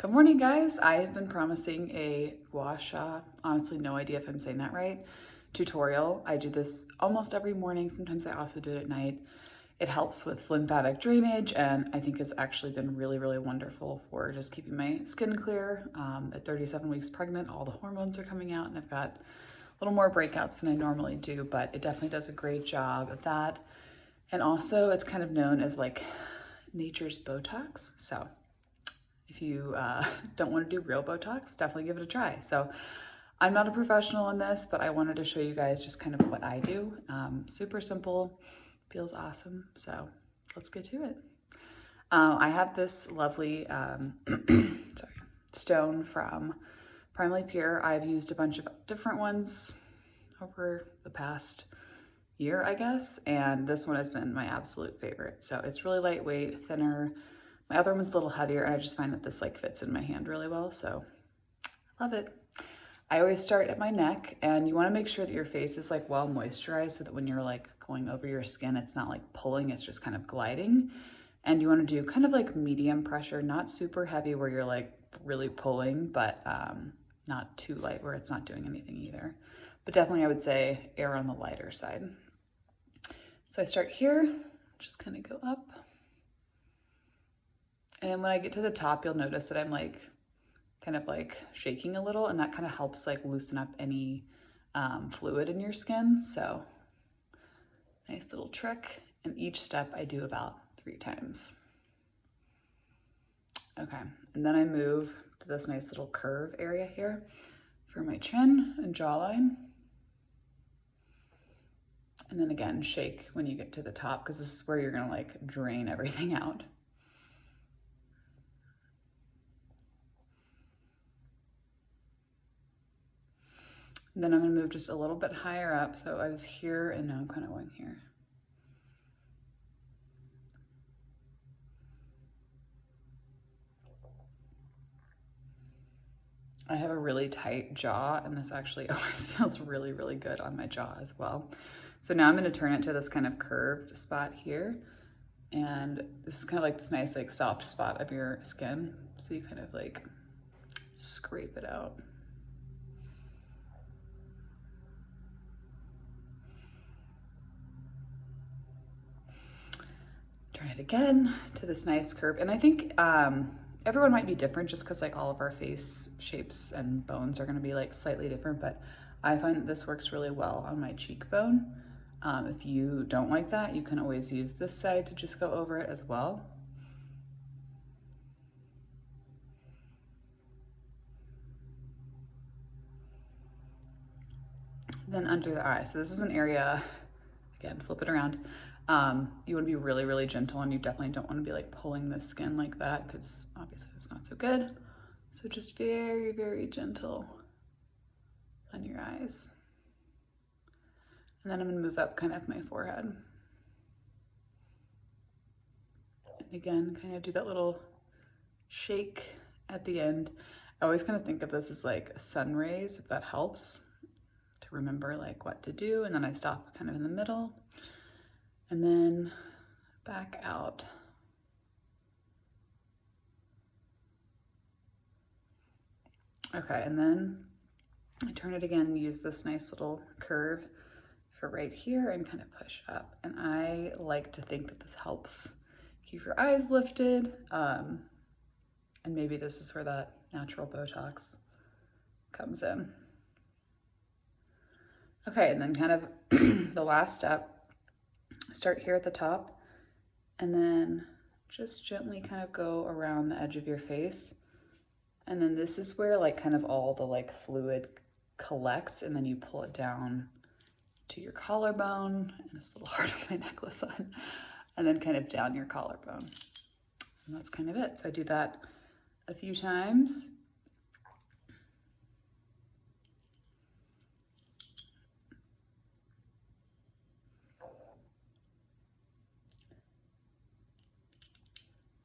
Good morning, guys. I have been promising a Gua Sha, honestly no idea if I'm saying that right, tutorial. I do this almost every morning. Sometimes I also do it at night. It helps with lymphatic drainage and I think has actually been really wonderful for just keeping my skin clear. At 37 weeks pregnant, all the hormones are coming out and I've got a little more breakouts than I normally do, but it definitely does a great job of that. And also it's kind of known as like nature's Botox. So if you don't want to do real Botox, definitely give it a try. So I'm not a professional in this, but I wanted to show you guys just kind of what I do. Super simple, feels awesome. So let's get to it. I have this lovely stone from Primally Pure. I've used a bunch of different ones over the past year, I guess, and this one has been my absolute favorite. So it's really lightweight, thinner. My other one's a little heavier, and I just find that this like fits in my hand really well, so I love it. I always start at my neck, and you wanna make sure that your face is like well moisturized so that when you're like going over your skin, it's not like pulling, it's just kind of gliding. And you wanna do kind of like medium pressure, not super heavy where you're like really pulling, but not too light where it's not doing anything either. But definitely I would say err on the lighter side. So I start here, just kind of go up. And when I get to the top, you'll notice that I'm like kind of like shaking a little, and that kind of helps like loosen up any fluid in your skin. So nice little trick. And each step I do about 3 times. Okay, and then I move to this nice little curve area here for my chin and jawline. And then again, shake when you get to the top because this is where you're gonna like drain everything out. And then I'm gonna move just a little bit higher up. So I was here and now I'm kind of going here. I have a really tight jaw and this actually always feels really good on my jaw as well. So now I'm gonna turn it to this kind of curved spot here. And this is kind of like this nice like soft spot of your skin. So you kind of like scrape it out. Turn it again to this nice curve. And I think everyone might be different just because like all of our face shapes and bones are gonna be like slightly different, but I find that this works really well on my cheekbone. If you don't like that, you can always use this side to just go over it as well. Then under the eye. So this is an area, again, flip it around. You want to be really gentle, and you definitely don't want to be like pulling the skin like that because obviously it's not so good. So just very gentle on your eyes. And then I'm gonna move up kind of my forehead. And again, kind of do that little shake at the end. I always kind of think of this as like sun rays, if that helps to remember like what to do. And then I stop kind of in the middle and then back out. Okay, and then I turn it again and use this nice little curve for right here and kind of push up. And I like to think that this helps keep your eyes lifted. And maybe this is where that natural Botox comes in. Okay, and then kind of the last step, start here at the top and then just gently kind of go around the edge of your face. And then this is where like kind of all the like fluid collects and then you pull it down to your collarbone, and it's a little hard with my necklace on, and then kind of down your collarbone. And that's kind of it. So I do that a few times.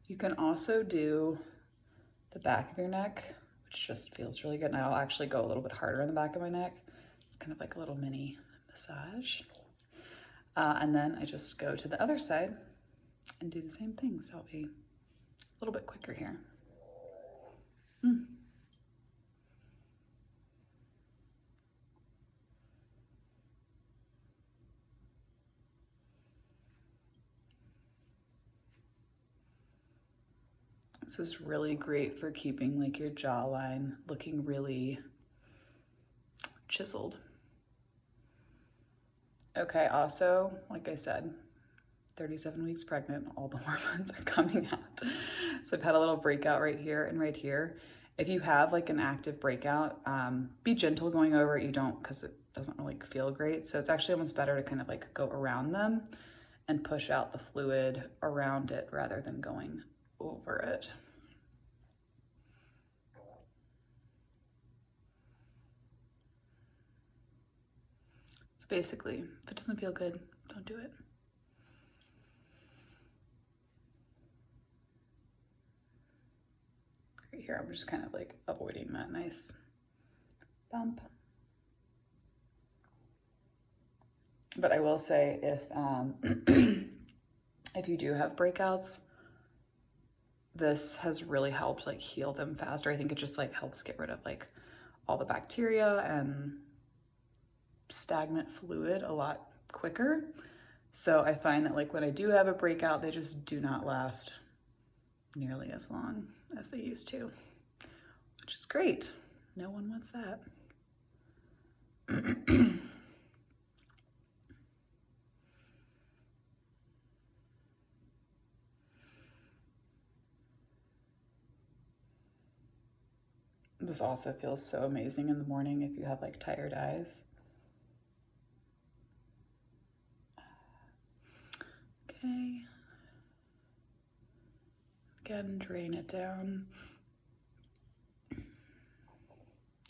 You can also do the back of your neck, which just feels really good. And I'll actually go a little bit harder on the back of my neck. It's kind of like a little mini massage. And then I just go to the other side and do the same thing. So I'll be a little bit quicker here. This is really great for keeping like your jawline looking really chiseled. Okay, also, like I said, 37 weeks pregnant, all the hormones are coming out. So I've had a little breakout right here and right here. If you have like an active breakout, be gentle going over it. You don't, because it doesn't really feel great. So it's actually almost better to kind of like go around them and push out the fluid around it rather than going over it. So basically, if it doesn't feel good, don't do it. Right here, I'm just kind of like avoiding that nice bump. But I will say if if you do have breakouts, this has really helped like heal them faster. I think it just like helps get rid of like all the bacteria and stagnant fluid a lot quicker. So I find that like when I do have a breakout, they just do not last nearly as long as they used to, which is great. No one wants that. This also feels so amazing in the morning if you have like tired eyes. Okay. Again, drain it down.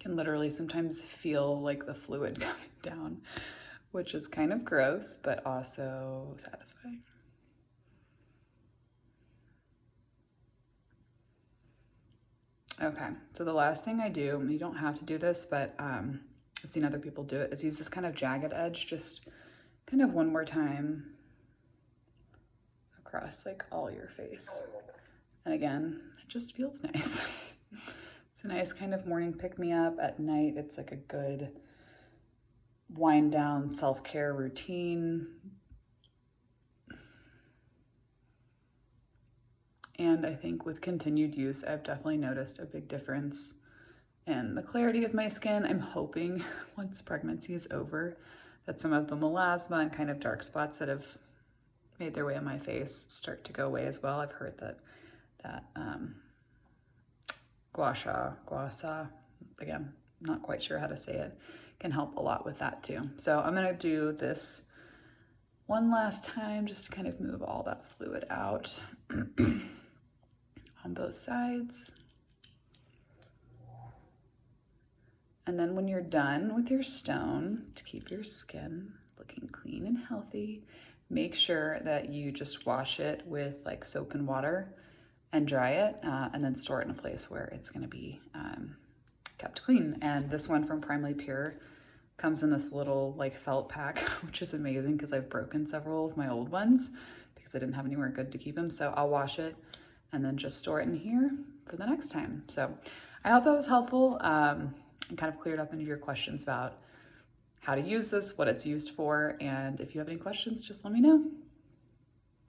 Can literally sometimes feel like the fluid coming down, which is kind of gross, but also satisfying. Okay, so the last thing I do, you don't have to do this, but I've seen other people do it, is use this kind of jagged edge, just kind of one more time across like all your face. And again, it just feels nice. It's a nice kind of morning pick-me-up. At night, it's like a good wind down self-care routine. And I think with continued use, I've definitely noticed a big difference in the clarity of my skin. I'm hoping once pregnancy is over that some of the melasma and kind of dark spots that have made their way on my face start to go away as well. I've heard that Gua Sha, again, not quite sure how to say it, can help a lot with that too. So I'm gonna do this one last time just to kind of move all that fluid out on both sides. And then when you're done with your stone, to keep your skin looking clean and healthy, make sure that you just wash it with like soap and water and dry it, and then store it in a place where it's gonna be kept clean. And this one from Primely Pure comes in this little like felt pack, which is amazing because I've broken several of my old ones because I didn't have anywhere good to keep them. So I'll wash it and then just store it in here for the next time. So I hope that was helpful and kind of cleared up any of your questions about how to use this, what it's used for, and if you have any questions, just let me know.